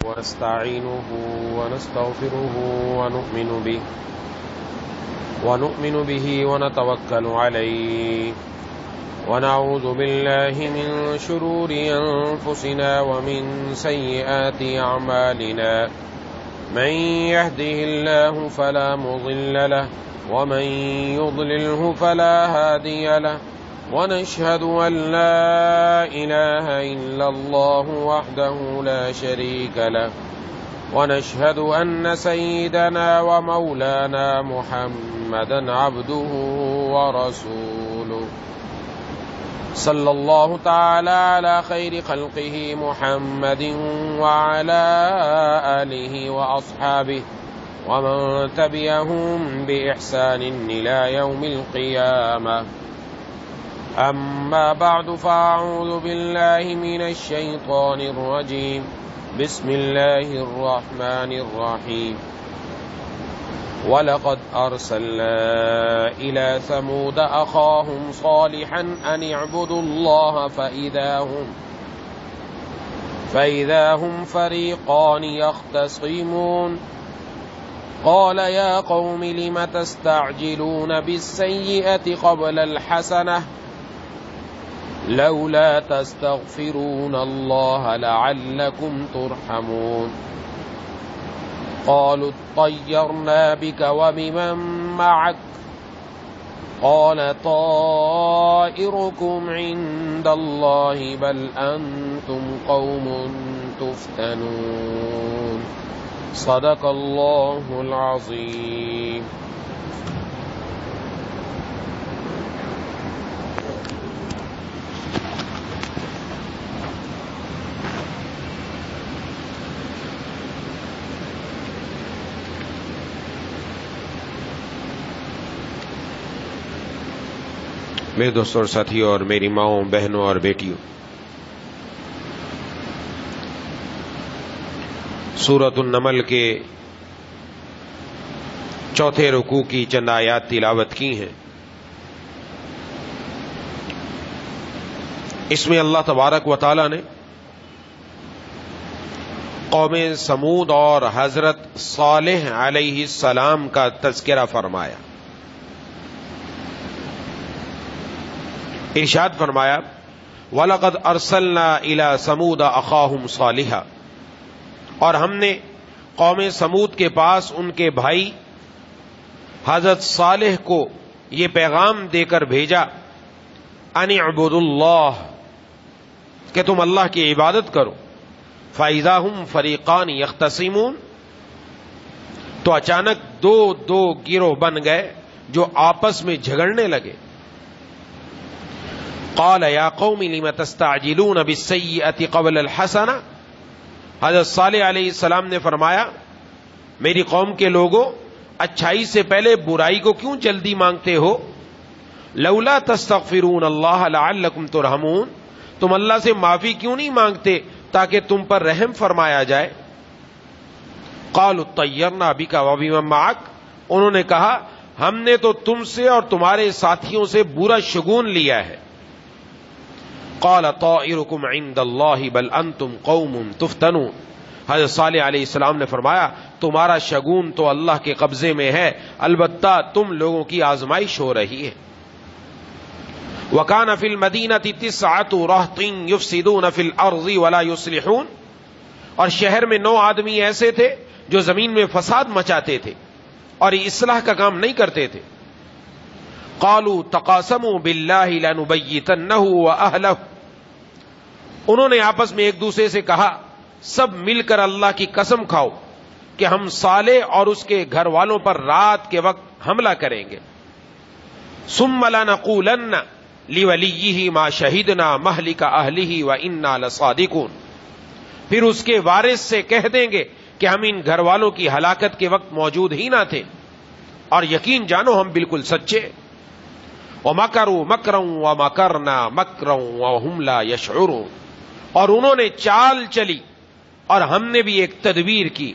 ونستعينه ونستغفره ونؤمن به ونتوكل عليه ونعوذ بالله من شرور أنفسنا ومن سيئات أعمالنا من يهده الله فلا مضل له ومن يضلله فلا هادي له ونشهد أن لا إله إلا الله وحده لا شريك له ونشهد أن سيدنا ومولانا محمدا عبده ورسوله صلى الله تعالى على خير خلقه محمد وعلى آله وأصحابه ومن تبعهم بإحسان إلى يوم القيامة أما بعد فأعوذ بالله من الشيطان الرجيم بسم الله الرحمن الرحيم ولقد أرسلنا إلى ثمود أخاهم صالحا أن اعبدوا الله فإذا هم فريقان يختصمون قال يا قوم لم تستعجلون بالسيئة قبل الحسنة لولا تستغفرون الله لعلكم ترحمون قالوا اطيرنا بك وبمن معك قال طائركم عند الله بل أنتم قوم تفتنون صدق الله العظيم. میرے دوستوں اور ساتھیوں اور میری ماؤں بہنوں اور بیٹیوں، سورۃ النمل کے چوتھے رکوع کی چند آیات تلاوت کی ہیں۔ اس میں اللہ تبارک و تعالی نے قوم سمود اور حضرت صالح علیہ السلام کا تذکرہ فرمایا۔ ارشاد فرمایا وَلَقَدْ أَرْسَلْنَا إِلَى ثَمُودَ أَخَاهُمْ صَالِحًا، اور ہم نے قوم سمود کے پاس ان کے بھائی حضرت صالح کو یہ پیغام دے کر بھیجا أَنِ اعْبُدُوا اللَّهَ، کہ تم اللہ کی عبادت کرو۔ فَإِذَا هُمْ فَرِيقَانِ يَخْتَصِمُونَ، تو اچانک دو گروہ بن گئے جو آپس میں جھگڑنے لگے۔ قال یا قوم لم تستعجلون بالسیئۃ قبل الحسنہ، حضرت صالح علیہ السلام نے فرمایا میری قوم کے لوگوں، اچھائی سے پہلے برائی کو کیوں جلدی مانگتے ہو؟ لولا تستغفرون اللہ لعلکم ترحمون، تم اللہ سے معافی کیوں نہیں مانگتے تاکہ تم پر رحم فرمایا جائے؟ قالوا طیرنا بک وبمن معک، انہوں نے کہا ہم نے تو تم سے اور تمہارے ساتھیوں سے برا شگون لیا ہے۔ قال طائركم عند الله بل انتم قوم تفتنون، حضرت صالح علیہ السلام نے فرمایا تمہارا شگون تو اللہ کے قبضے میں ہے، البتہ تم لوگوں کی آزمائش ہو رہی ہے۔ وكان في المدينة 9 رهط يفسدون في الارض ولا يصلحون، اور شہر میں 9 آدمی ایسے تھے جو زمین میں فساد مچاتے تھے اور اصلاح کا کام نہیں کرتے تھے۔ قالوا تقاسموا بالله لنبيتنه واهله، انہوں نے آپس میں ایک دوسرے سے کہا سب مل کر اللہ کی قسم کھاؤ کہ ہم صالح اور اس کے گھر والوں پر رات کے وقت حملہ کریں گے۔ ثم لنقولن لولیہ ما شہدنا مہلک اہلہ وانا لصادقون، پھر اس کے وارث سے کہہ دیں گے کہ ہم ان گھر والوں کی ہلاکت کے وقت موجود ہی نہ تھے اور یقین جانو ہم بالکل سچے۔ وَمَكَرُوا مَكْرًا وَمَكَرْنَا مَكْرًا وَهُمْ لَا يَشْعُرُونَ، اور انہوں نے چال چلی اور ہم نے بھی ایک تدبیر کی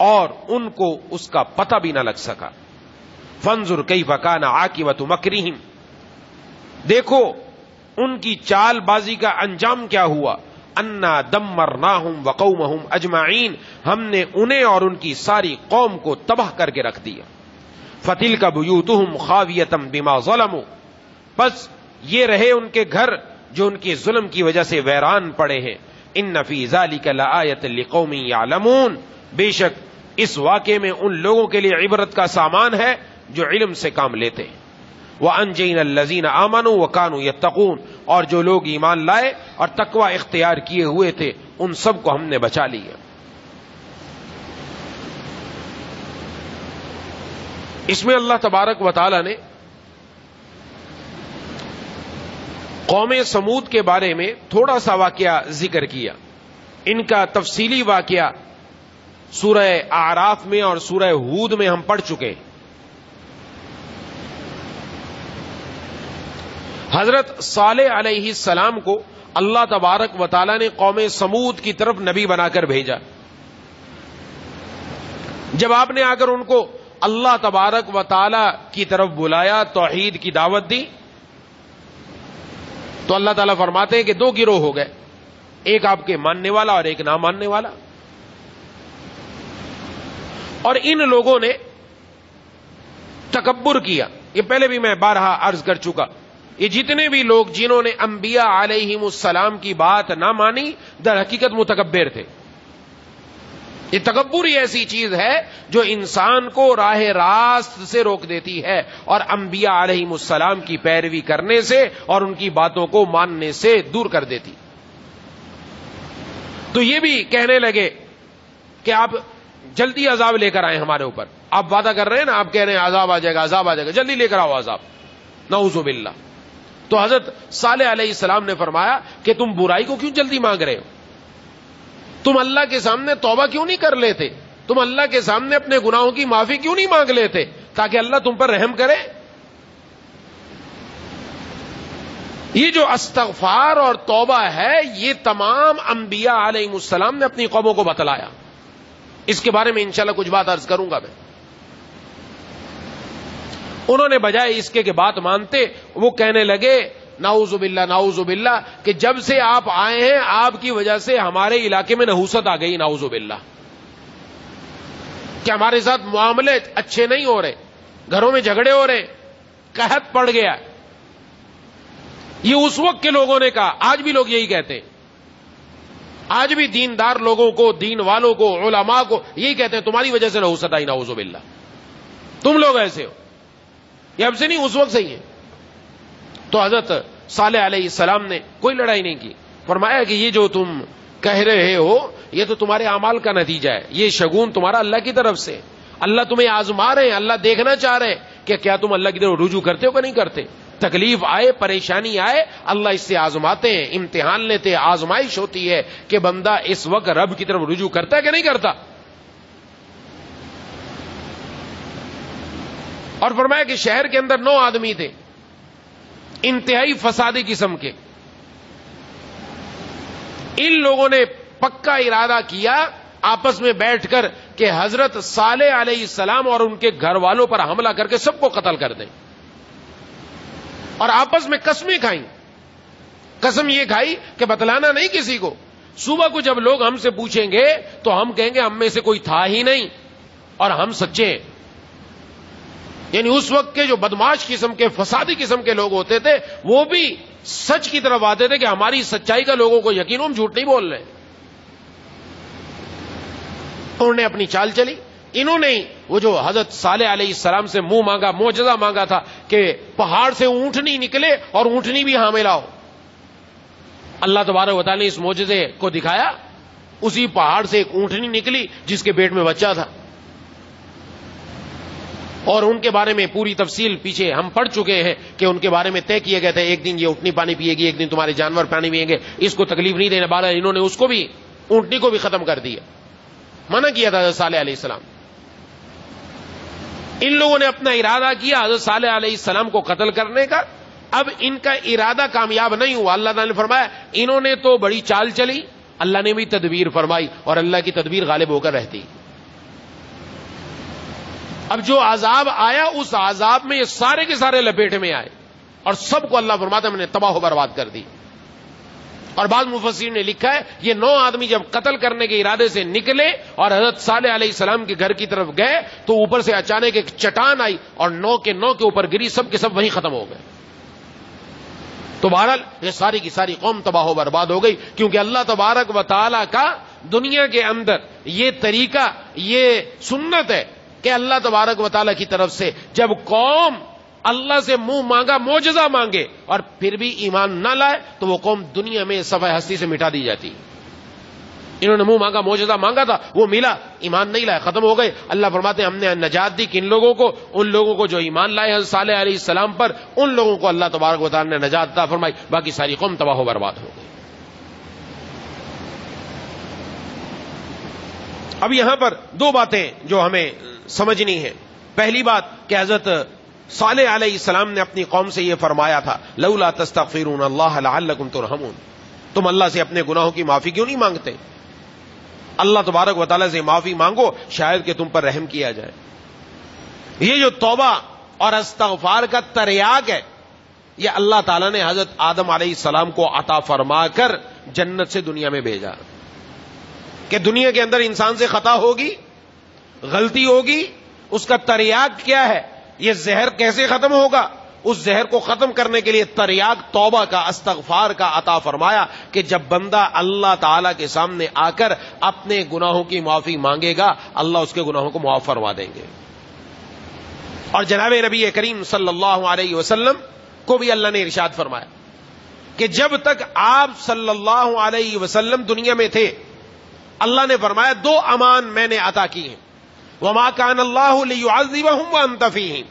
اور ان کو اس کا پتہ بھی نہ لگ سکا۔ فَانظُرْ كَيْفَ كَانَ عَاقِبَةُ مَكْرِهِمْ، دیکھو ان کی چال بازی کا انجام کیا ہوا۔ انا دمرناہم وقومہم اجمعین، ہم نے انہیں اور ان کی ساری قوم کو تباہ کر کے رکھ دیا. فتلک بیوتہم خاویۃ بما ظلموا، بس یہ رہے ان کے گھر جو ان کے ظلم کی وجہ سے ویران پڑے ہیں. ان فی ذلک لآیۃ لقوم یعلمون، بے شک اس واقعے میں ان لوگوں کے لیے عبرت کا سامان ہے جو علم سے کام لیتے ہیں. وَأَنْجَيْنَا الَّذِينَ آمَنُوا وَكَانُوا يَتَّقُونَ، اور جو لوگ ایمان لائے اور تقوی اختیار کیے ہوئے تھے ان سب کو ہم نے بچا لیا. اس میں اللہ تبارک و تعالی نے قوم سمود کے بارے میں تھوڑا سا واقعہ ذکر کیا. ان کا تفصیلی واقعہ سورہ اعراف میں اور سورہ ہود میں ہم پڑھ چکے ہیں. حضرت صالح علیہ السلام کو اللہ تبارک و تعالی نے قوم سمود کی طرف نبی بنا کر بھیجا. جب آپ نے آ کر ان کو اللہ تبارک و تعالی کی طرف بلایا، توحید کی دعوت دی، تو اللہ تعالیٰ فرماتے ہیں کہ دو گروہ ہو گئے، ایک آپ کے ماننے والا اور ایک نہ ماننے والا. اور ان لوگوں نے تکبر کیا. یہ پہلے بھی میں بارہا عرض کر چکا، یہ جتنے بھی لوگ جنہوں نے انبیاء علیہم السلام کی بات نہ مانی در حقیقت متکبر تھے. یہ تکبر ہی ایسی چیز ہے جو انسان کو راہ راست سے روک دیتی ہے اور انبیاء علیہم السلام کی پیروی کرنے سے اور ان کی باتوں کو ماننے سے دور کر دیتی. تو یہ بھی کہنے لگے کہ آپ جلدی عذاب لے کر آئیں ہمارے اوپر. آپ وعدہ کر رہے ہیں نا، آپ کہہ رہے ہیں عذاب آ جائے گا، عذاب آ جائے گا، جلدی لے کر آؤ عذاب. نعوذ باللہ. تو حضرت صالح علیہ السلام نے فرمایا کہ تم برائی کو کیوں جلدی مانگ رہے ہو؟ تم اللہ کے سامنے توبہ کیوں نہیں کر لیتے؟ تم اللہ کے سامنے اپنے گناہوں کی معافی کیوں نہیں مانگ لیتے تاکہ اللہ تم پر رحم کرے؟ یہ جو استغفار اور توبہ ہے یہ تمام انبیاء علیہ السلام نے اپنی قوموں کو بتلایا. اس کے بارے میں انشاءاللہ کچھ بات عرض کروں گا میں. انہوں نے بجائے اس کے کہ بات مانتے وہ کہنے لگے نعوذ باللہ نعوذ باللہ کہ جب سے آپ آئے ہیں آپ کی وجہ سے ہمارے علاقے میں نحوست آ گئی. نعوذ باللہ کہ ہمارے ساتھ معاملے اچھے نہیں ہو رہے، گھروں میں جھگڑے ہو رہے، قحط پڑ گیا. یہ اس وقت کے لوگوں نے کہا، آج بھی لوگ یہی کہتے ہیں. آج بھی دیندار لوگوں کو، دین والوں کو، علماء کو یہی کہتے ہیں تمہاری وجہ سے نحوست آئی. نعوذ باللہ تم لوگ ایسے ہو. یہ اب سے نہیں، اس وقت سے ہی ہے. تو حضرت صالح علیہ السلام نے کوئی لڑائی نہیں کی. فرمایا کہ یہ جو تم کہہ رہے ہو یہ تو تمہارے اعمال کا نتیجہ ہے، یہ شگون تمہارا اللہ کی طرف سے. اللہ تمہیں آزما رہے ہیں، اللہ دیکھنا چاہ رہے ہیں کہ کیا تم اللہ کی طرف رجوع کرتے ہو کہ نہیں کرتے. تکلیف آئے، پریشانی آئے، اللہ اس سے آزماتے ہیں، امتحان لیتے ہیں، آزمائش ہوتی ہے کہ بندہ اس وقت رب کی طرف رجوع کرتا ہے کہ نہیں کرتا. اور فرمایا کہ شہر کے اندر 9 آدمی تھے انتہائی فسادی قسم کے. ان لوگوں نے پکا ارادہ کیا آپس میں بیٹھ کر کہ حضرت صالح علیہ السلام اور ان کے گھر والوں پر حملہ کر کے سب کو قتل کر دیں. اور آپس میں قسمیں کھائیں. قسم یہ کھائی کہ بتلانا نہیں کسی کو. صبح کو جب لوگ ہم سے پوچھیں گے تو ہم کہیں گے ہم میں سے کوئی تھا ہی نہیں اور ہم سچے ہیں. یعنی اس وقت کے جو بدماش قسم کے، فسادی قسم کے لوگ ہوتے تھے وہ بھی سچ کی طرف آتے تھے کہ ہماری سچائی کا لوگوں کو یقین، ہم جھوٹ نہیں بول رہے. انہوں نے اپنی چال چلی. انہوں نے وہ جو حضرت صالح علیہ السلام سے منہ مانگا، معجزہ مانگا تھا کہ پہاڑ سے اونٹنی نکلے اور اونٹنی بھی حاملہ ہو. اللہ تبارک و تعالی نے اس معجزے کو دکھایا. اسی پہاڑ سے ایک اونٹنی نکلی جس کے پیٹ میں بچہ تھا. اور ان کے بارے میں پوری تفصیل پیچھے ہم پڑھ چکے ہیں کہ ان کے بارے میں طے کیے گئے تھے ایک دن یہ اونٹنی پانی پیے گی، ایک دن تمہارے جانور پانی پیئیں گے، اس کو تکلیف نہیں دینے والا. انہوں نے اس کو بھی، اونٹنی کو بھی ختم کر دیا. منع کیا تھا حضرت صالح علیہ السلام. ان لوگوں نے اپنا ارادہ کیا حضرت صالح علیہ السلام کو قتل کرنے کا. اب ان کا ارادہ کامیاب نہیں ہوا. اللہ تعالی نے فرمایا انہوں نے تو بڑی چال چلی، اللہ نے بھی تدبیر فرمائی اور اللہ کی تدبیر غالب ہو کر رہتی. اب جو عذاب آیا اس عذاب میں یہ سارے کے سارے لپیٹ میں آئے اور سب کو اللہ فرماتا ہے میں نے تباہ و برباد کر دی. اور بعض مفسرین نے لکھا ہے یہ 9 آدمی جب قتل کرنے کے ارادے سے نکلے اور حضرت صالح علیہ السلام کے گھر کی طرف گئے تو اوپر سے اچانک ایک چٹان آئی اور 9 کے اوپر گری، سب کے سب وہیں ختم ہو گئے. تو بہرحال یہ ساری کی ساری قوم تباہ و برباد ہو گئی، کیونکہ اللہ تبارک و تعالی کا دنیا کے اندر یہ طریقہ، یہ سنت ہے کہ اللہ تبارک و تعالی کی طرف سے جب قوم اللہ سے منہ مانگا معجزہ مانگے اور پھر بھی ایمان نہ لائے تو وہ قوم دنیا میں صفحہ ہستی سے مٹا دی جاتی. انہوں نے منہ مانگا معجزہ مانگا تھا، وہ ملا، ایمان نہیں لائے، ختم ہو گئے. اللہ فرماتے ہیں ہم نے نجات دی کن لوگوں کو؟ ان لوگوں کو جو ایمان لائے حضرت صالح علیہ السلام پر، ان لوگوں کو اللہ تبارک و تعالی نے نجات عطا فرمائی، باقی ساری قوم تباہ و برباد ہو گئی. اب یہاں پر 2 باتیں جو ہمیں سمجھنی ہیں. پہلی بات کہ حضرت صالح علیہ السلام نے اپنی قوم سے یہ فرمایا تھا لولا تستغفرون اللہ لعلکم ترحمون، تم اللہ سے اپنے گناہوں کی معافی کیوں نہیں مانگتے؟ اللہ تبارک و تعالیٰ سے معافی مانگو شاید کہ تم پر رحم کیا جائے. یہ جو توبہ اور استغفار کا تریاق ہے یہ اللہ تعالیٰ نے حضرت آدم علیہ السلام کو عطا فرما کر جنت سے دنیا میں بھیجا کہ دنیا کے اندر انسان سے خطا ہوگی، غلطی ہوگی، اس کا تریاق کیا ہے، یہ زہر کیسے ختم ہوگا، اس زہر کو ختم کرنے کے لیے تریاق توبہ کا، استغفار کا عطا فرمایا کہ جب بندہ اللہ تعالی کے سامنے آ کر اپنے گناہوں کی معافی مانگے گا اللہ اس کے گناہوں کو معاف فرما دیں گے. اور جناب نبی کریم صلی اللہ علیہ وسلم کو بھی اللہ نے ارشاد فرمایا کہ جب تک آپ صلی اللہ علیہ وسلم دنیا میں تھے اللہ نے فرمایا 2 امان میں نے عطا کی ہیں. وما كان الله ليعذبهم وانت فيهم،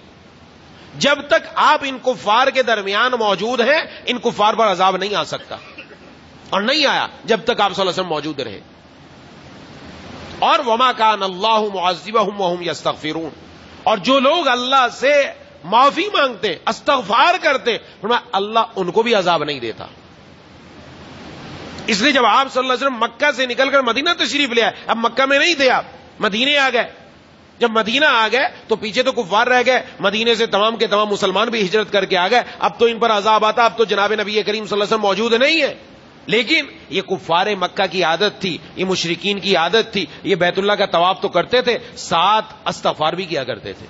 جب تک آپ ان کفار کے درمیان موجود ہیں ان کفار پر عذاب نہیں آ سکتا، اور نہیں آیا جب تک آپ صلی اللہ علیہ وسلم موجود رہے. اور وما كان الله معذبهم وهم يستغفرون، اور جو لوگ اللہ سے معافی مانگتے استغفار کرتے اللہ ان کو بھی عذاب نہیں دیتا. اس لیے جب آپ صلی اللہ علیہ وسلم مکہ سے نکل کر مدینہ تشریف لے آئے، اب مکہ میں نہیں تھے آپ، مدینے آ گئے. جب مدینہ آ گئے تو پیچھے تو کفار رہ گئے، مدینے سے تمام کے تمام مسلمان بھی ہجرت کر کے آ گئے. اب تو ان پر عذاب آتا، اب تو جناب نبی کریم صلی اللہ علیہ وسلم موجود نہیں ہے. لیکن یہ کفار مکہ کی عادت تھی، یہ مشرکین کی عادت تھی، یہ بیت اللہ کا طواف تو کرتے تھے، 7 استغفار بھی کیا کرتے تھے،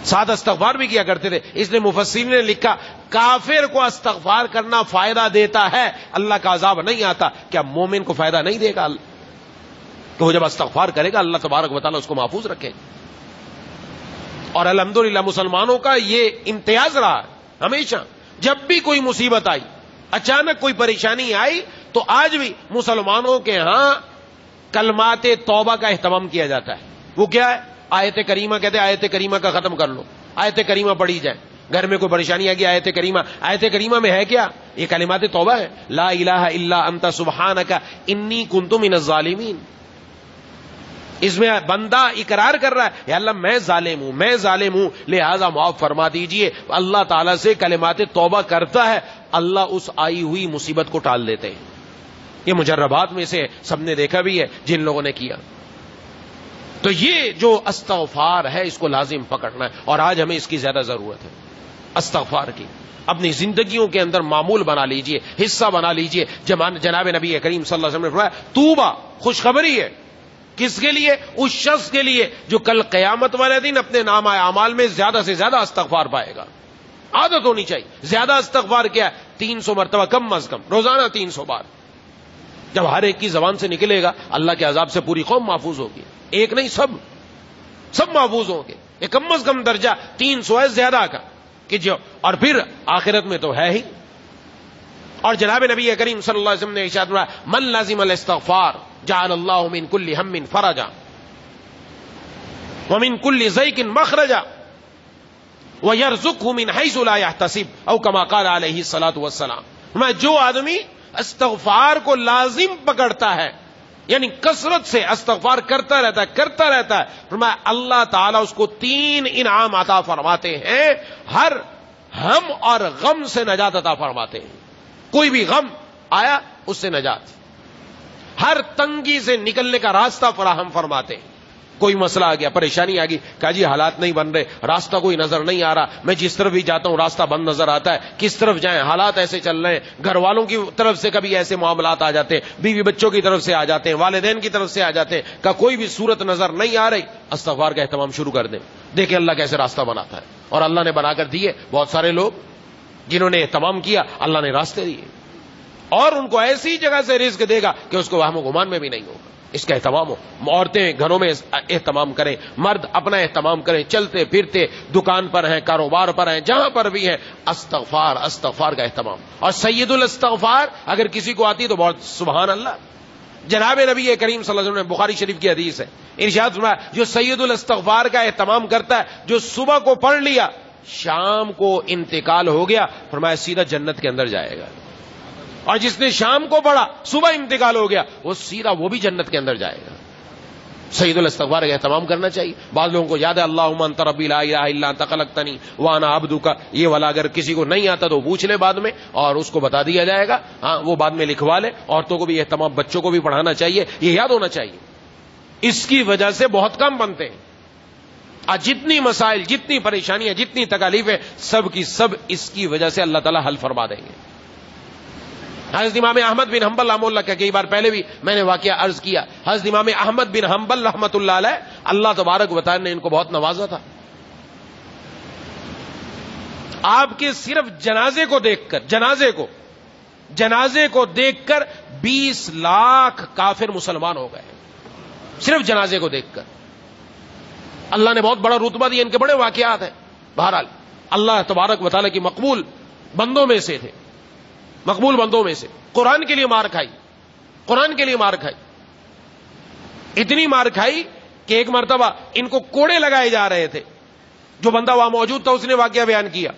7 استغفار بھی کیا کرتے تھے. اس لیے مفسرین نے لکھا کافر کو استغفار کرنا فائدہ دیتا ہے، اللہ کا عذاب نہیں آتا. کیا مومن کو فائدہ نہیں دے گا کہ وہ جب استغفار کرے گا اللہ تبارک و تعالیٰ اس کو محفوظ رکھے گا. اور الحمدللہ مسلمانوں کا یہ امتیاز رہا ہمیشہ، جب بھی کوئی مصیبت آئی، اچانک کوئی پریشانی آئی تو آج بھی مسلمانوں کے ہاں کلمات توبہ کا اہتمام کیا جاتا ہے. وہ کیا ہے؟ آیت کریمہ کہتے ہیں آیت کریمہ کا ختم کر لو، آیت کریمہ پڑھی جائے. گھر میں کوئی پریشانی آ گئی آیت کریمہ میں ہے کیا؟ یہ کلمات توبہ ہے. لا الہ الا انت سبحانک انی کنت من الظالمین. اس میں بندہ اقرار کر رہا ہے یا اللہ میں ظالم ہوں لہذا معاف فرما دیجئے. اللہ تعالیٰ سے کلمات توبہ کرتا ہے، اللہ اس آئی ہوئی مصیبت کو ٹال دیتے ہیں. یہ مجربات میں سے سب نے دیکھا بھی ہے جن لوگوں نے کیا. تو یہ جو استغفار ہے اس کو لازم پکڑنا ہے، اور آج ہمیں اس کی زیادہ ضرورت ہے استغفار کی. اپنی زندگیوں کے اندر معمول بنا لیجئے، حصہ بنا لیجئے. جناب نبی کریم صلی اللہ علیہ وسلم نے فرمایا توبہ خوشخبری ہے. کس کے لیے؟ اس شخص کے لیے جو کل قیامت والے دن اپنے نامہ اعمال میں زیادہ سے زیادہ استغفار پائے گا. عادت ہونی چاہیے. زیادہ استغفار کیا ہے؟ 300 مرتبہ کم از کم روزانہ 300 بار. جب ہر ایک کی زبان سے نکلے گا اللہ کے عذاب سے پوری قوم محفوظ ہوگی. ایک نہیں، سب محفوظ ہوں گے. یہ کم از کم درجہ 300 ہے زیادہ کا کہ جو، اور پھر آخرت میں تو ہے ہی. اور جناب نبی کریم صلی اللہ علیہ وسلم نے ارشاد فرمایا من لازم الاستغفار جعل اللہ من کل ہم فرجا ومن کل ضیق مخرجا ویرزقہ من حیث لا یحتسب او کما قال علیہ الصلاۃ والسلام. میں جو آدمی استغفار کو لازم پکڑتا ہے یعنی کثرت سے استغفار کرتا رہتا ہے فرمایا اللہ تعالیٰ اس کو 3 انعام عطا فرماتے ہیں. ہر ہم اور غم سے نجات عطا فرماتے ہیں. کوئی بھی غم آیا اس سے نجات، ہر تنگی سے نکلنے کا راستہ فراہم فرماتے ہیں. کوئی مسئلہ آ گیا, پریشانی آ گئی, کہا جی حالات نہیں بن رہے, راستہ کوئی نظر نہیں آ رہا, میں جس طرف بھی جاتا ہوں راستہ بند نظر آتا ہے, کس طرف جائیں, حالات ایسے چل رہے ہیں, گھر والوں کی طرف سے کبھی ایسے معاملات آ جاتے ہیں, بیوی بچوں کی طرف سے آ جاتے ہیں, والدین کی طرف سے آ جاتے ہیں, کہ کوئی بھی صورت نظر نہیں آ رہی, استغفار کا اہتمام شروع کر دیں. دیکھیں اللہ کیسے راستہ بناتا ہے, اور اللہ نے بنا کر دیے. بہت سارے لوگ جنہوں نے اہتمام کیا اللہ نے راستے دیے, اور ان کو ایسی جگہ سے رزق دے گا کہ اس کو وہم و گمان میں بھی نہیں ہوگا. اس کا اہتمام ہو. عورتیں گھروں میں اہتمام کریں, مرد اپنا اہتمام کریں, چلتے پھرتے دکان پر ہیں, کاروبار پر ہیں, جہاں پر بھی ہیں, استغفار استغفار کا اہتمام. اور سید الاستغفار اگر کسی کو آتی تو بہت سبحان اللہ. جناب نبی کریم صلی اللہ علیہ وسلم, بخاری شریف کی حدیث ہے, ارشاد فرمایا جو سید الاستغفار کا اہتمام کرتا ہے, جو صبح کو پڑھ لیا شام کو انتقال ہو گیا, فرمایا سیدھا جنت کے اندر جائے گا. اور جس نے شام کو پڑھا صبح انتقال ہو گیا وہ سیدھا وہ بھی جنت کے اندر جائے گا. سید الاستغفار کا اہتمام کرنا چاہیے. بعض لوگوں کو یاد ہے اللہم انت ربی لا الہ الا انت خلقتنی وانا عبدک, یہ والا اگر کسی کو نہیں آتا تو پوچھ لے بعد میں اور اس کو بتا دیا جائے گا. ہاں وہ بعد میں لکھوا لے. عورتوں کو بھی اہتمام, بچوں کو بھی پڑھانا چاہیے, یہ یاد ہونا چاہیے. اس کی وجہ سے بہت کم بنتے ہیں. آج جتنی مسائل, جتنی پریشانیاں, جتنی تکالیفیں, سب کی سب اس کی وجہ سے اللہ تعالیٰ حل فرما دیں گے. حضرت امام احمد بن حنبل رحمہ اللہ کا کئی بار پہلے بھی میں نے واقعہ عرض کیا. حضرت امام احمد بن حنبل رحمۃ اللہ علیہ, اللہ تبارک و تعالی نے ان کو بہت نوازا تھا. آپ کے صرف جنازے کو دیکھ کر 20 لاکھ کافر مسلمان ہو گئے. صرف جنازے کو دیکھ کر اللہ نے بہت بڑا رتبہ دیا. ان کے بڑے واقعات ہیں. بہرحال اللہ تبارک و تعالی کی مقبول بندوں میں سے تھے, مقبول بندوں میں سے. قرآن کے لیے مار کھائی, اتنی مار کھائی کہ ایک مرتبہ ان کو کوڑے لگائے جا رہے تھے. جو بندہ وہاں موجود تھا اس نے واقعہ بیان کیا.